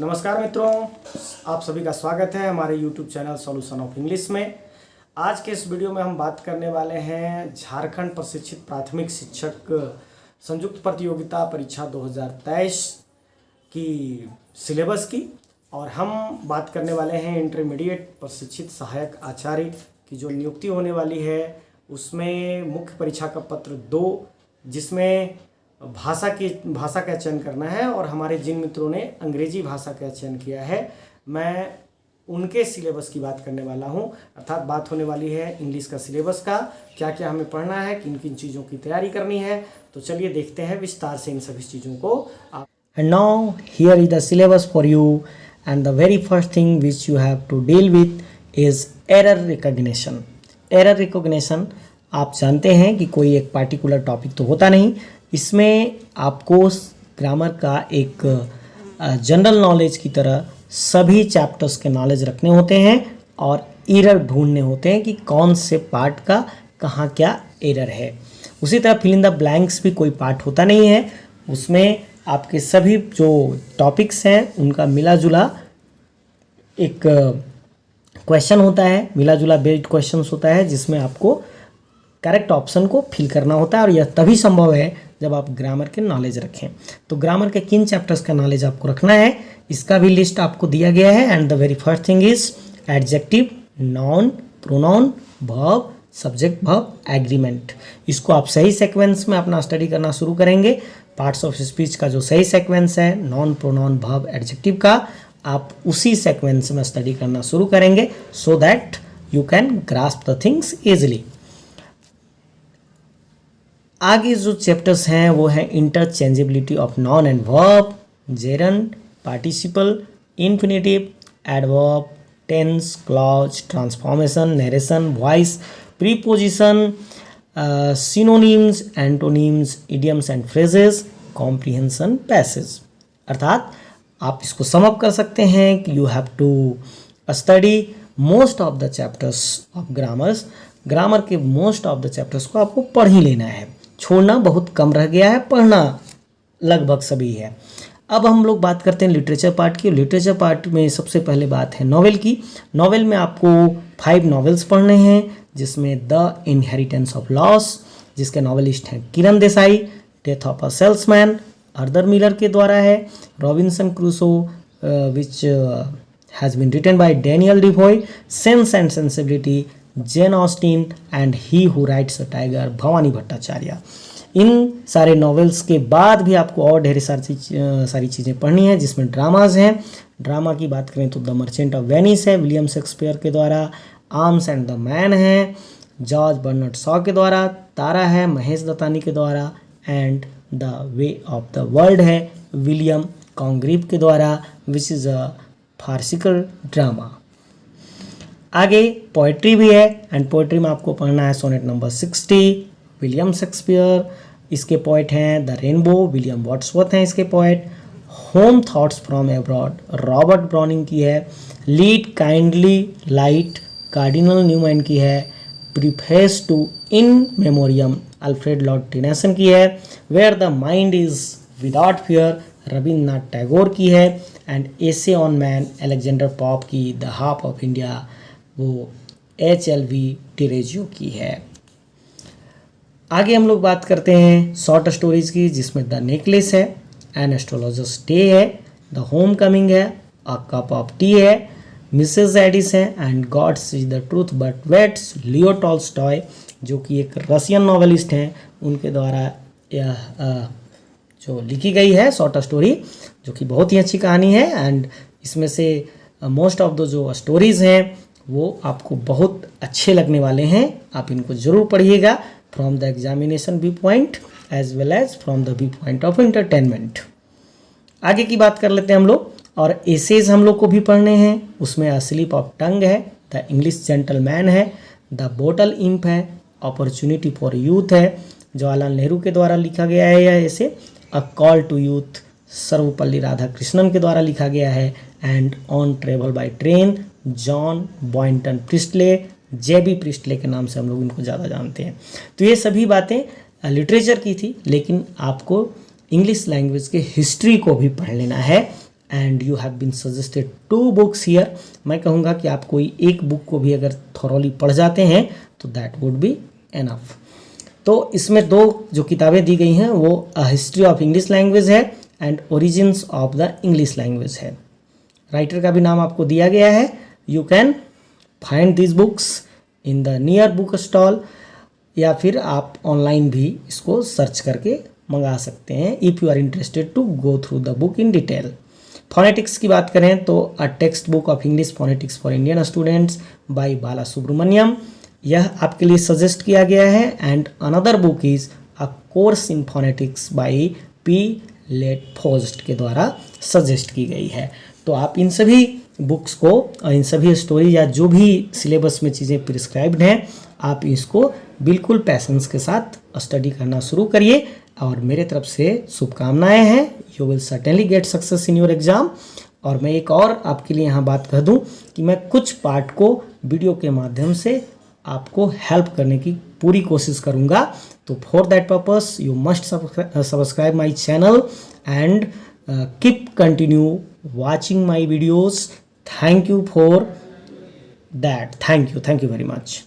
नमस्कार मित्रों, आप सभी का स्वागत है हमारे YouTube channel solution of English में। आज के इस वीडियो में हम बात करने वाले हैं झारखंड प्रशिक्षित प्राथमिक शिक्षक संयुक्त प्रतियोगिता परीक्षा 2023 की सिलेबस की, और हम बात करने वाले हैं इंटरमीडिएट प्रशिक्षित सहायक आचार्य की जो नियुक्ति होने वाली है उसमें मुख्य परीक्षा का पत्र 2, जिसमें भाषा का चयन करना है। और हमारे जिन मित्रों ने अंग्रेजी भाषा का चयन किया है, मैं उनके सिलेबस की बात करने वाला हूं। अर्थात बात होने वाली है इंग्लिश का सिलेबस का, क्या क्या हमें पढ़ना है, किन किन चीज़ों की तैयारी करनी है। तो चलिए देखते हैं विस्तार से इन सभी चीज़ों को। And now here is the syllabus for you, and the very first thing which you have to deal with is error recognition. Error recognition आप जानते हैं कि कोई एक पार्टिकुलर टॉपिक तो होता नहीं, इसमें आपको ग्रामर का एक जनरल नॉलेज की तरह सभी चैप्टर्स के नॉलेज रखने होते हैं और एरर ढूंढने होते हैं कि कौन से पार्ट का कहाँ क्या एरर है। उसी तरह फिल इन द ब्लैंक्स भी कोई पार्ट होता नहीं है, उसमें आपके सभी जो टॉपिक्स हैं उनका मिला जुला एक क्वेश्चन होता है, मिला जुला बेस्ड क्वेश्चंस होता है, जिसमें आपको करेक्ट ऑप्शन को फिल करना होता है। और यह तभी संभव है जब आप ग्रामर के नॉलेज रखें। तो ग्रामर के किन चैप्टर्स का नॉलेज आपको रखना है, इसका भी लिस्ट आपको दिया गया है। And the very first thing is adjective, noun, pronoun, verb, subject, verb, agreement. इसको आप सही सीक्वेंस में अपना स्टडी करना शुरू करेंगे। पार्ट्स ऑफ स्पीच का जो सही सीक्वेंस है, नाउन, प्रोनाउन, वर्ब, एडजेक्टिव का, आप उसी सीक्वेंस में स्टडी करना शुरू करेंगे so that you can grasp the things easily. आगे जो चैप्टर्स हैं वो है interchangeability of noun and verb, gerund, participle, infinitive, adverb, tense, clause, transformation, narration, voice, preposition, synonyms, antonyms, idioms and phrases, comprehension, passage. अर्थात आप इसको sum up कर सकते हैं कि you have to study most of the chapters of grammar के most of the chapters को आपको पढ़ ही लेना है, छोड़ना बहुत कम रह गया है, पढ़ना लगभग सभी है। अब हम लोग बात करते हैं लिटरेचर पार्ट की। लिटरेचर पार्ट में सबसे पहले बात है नॉवेल की। नॉवेल में आपको 5 नॉवेल्स पढ़ने हैं, जिसमें द इनहेरिटेंस ऑफ लॉस, जिसके नॉवेलिस्ट हैं Kiran Desai, death of a salesman Arthur Miller के द्वारा है, Robinson Crusoe which has been written by Daniel Defoe, sense and sensibility Jane Austen, and he who rides a tiger Bhabani Bhattacharya. इन सारे novels के बाद भी आपको और ढेर सारी चीज़ें पढ़नी है, जिसमें ड्रामाज हैं। ड्रामा की बात करें तो द मर्चेंट ऑफ वेनिस है विलियम शेक्सपियर के द्वारा, आर्म्स एंड द मैन है जॉर्ज बर्नार्ड शॉ के द्वारा, तारा है महेश दत्तानी के द्वारा, and the way of the world है विलियम कॉन्ग्रीव के द्वारा, which is a farcical drama. आगे पोएट्री भी है, एंड पोएट्री में आपको पढ़ना है सोनेट नंबर 60 विलियम शेक्सपियर, इसके पोएट हैं द रेनबो विलियम वर्ड्सवर्थ हैं इसके poet, home thoughts from abroad Robert Browning की है, lead kindly light cardinal Newman की है, preface to in memoriam Alfred Lord Tennyson की है, where the mind is without fear Rabindranath Tagore की है, and essay on man Alexander Pope की, the harp of India वो HLV टिरेजियो की है। आगे हम लोग बात करते हैं शॉर्ट स्टोरीज की, जिसमें द नेकलेस है, एन एस्ट्रोलॉजर्स डे है, द होम कमिंग है, अ कप ऑफ टी है, मिसेस एडिस है, and God's is the truth but weights Leo Tolstoy, जो कि एक रशियन नॉवेलिस्ट हैं, उनके द्वारा यह जो लिखी गई है शॉर्ट स्टोरी, जो कि बहुत ही अच्छी कहानी है। एंड इसमें से मोस्ट ऑफ द जो स्टोरीज़ हैं वो आपको बहुत अच्छे लगने वाले हैं, आप इनको ज़रूर पढ़िएगा from the examination view point as well as from the view point of entertainment. आगे की बात कर लेते हैं हम लोग, और एसेज हम लोग को भी पढ़ने हैं। उसमें अ स्लिप ऑफ टंग है, द इंग्लिश जेंटलमैन है, द बोटल इंप है, अपॉर्चुनिटी फॉर यूथ है, जवाहरलाल नेहरू के द्वारा लिखा गया है यह ऐसे, a call to youth Sarvepalli Radhakrishnan के द्वारा लिखा गया है, and on travel by train John Boynton Priestley, JB Priestley के नाम से हम लोग इनको ज़्यादा जानते हैं। तो ये सभी बातें लिटरेचर की थी, लेकिन आपको इंग्लिश लैंग्वेज के हिस्ट्री को भी पढ़ लेना है and you have been suggested 2 books here. मैं कहूँगा कि आप कोई एक बुक को भी अगर थॉरोली पढ़ जाते हैं तो दैट वुड बी एनफ। तो इसमें 2 जो किताबें दी गई हैं वो a history of English language है and origins of the English language है। राइटर का भी नाम आपको दिया गया है। You can find this books in the near book stall, या फिर आप ऑनलाइन भी इसको सर्च करके मंगा सकते हैं if you are interested to go through the book in detail. Phonetics की बात करें तो a text book of English phonetics for Indian students by Bala Subramaniam, यह आपके लिए सजेस्ट किया गया है। And another book is a course in phonetics by P Ladefoged के द्वारा सजेस्ट की गई है। तो आप इन सभी बुक्स को और इन सभी स्टोरी या जो भी सिलेबस में चीज़ें प्रिस्क्राइब्ड हैं, आप इसको बिल्कुल पैशंस के साथ स्टडी करना शुरू करिए और मेरे तरफ से शुभकामनाएं हैं। You will certainly get success in your exam. और मैं एक और आपके लिए यहाँ बात कह दूँ कि मैं कुछ पार्ट को वीडियो के माध्यम से आपको हेल्प करने की पूरी कोशिश करूँगा। तो for that purpose you must subscribe my channel and keep continue watching my videos. Thank you for that. Thank you very much.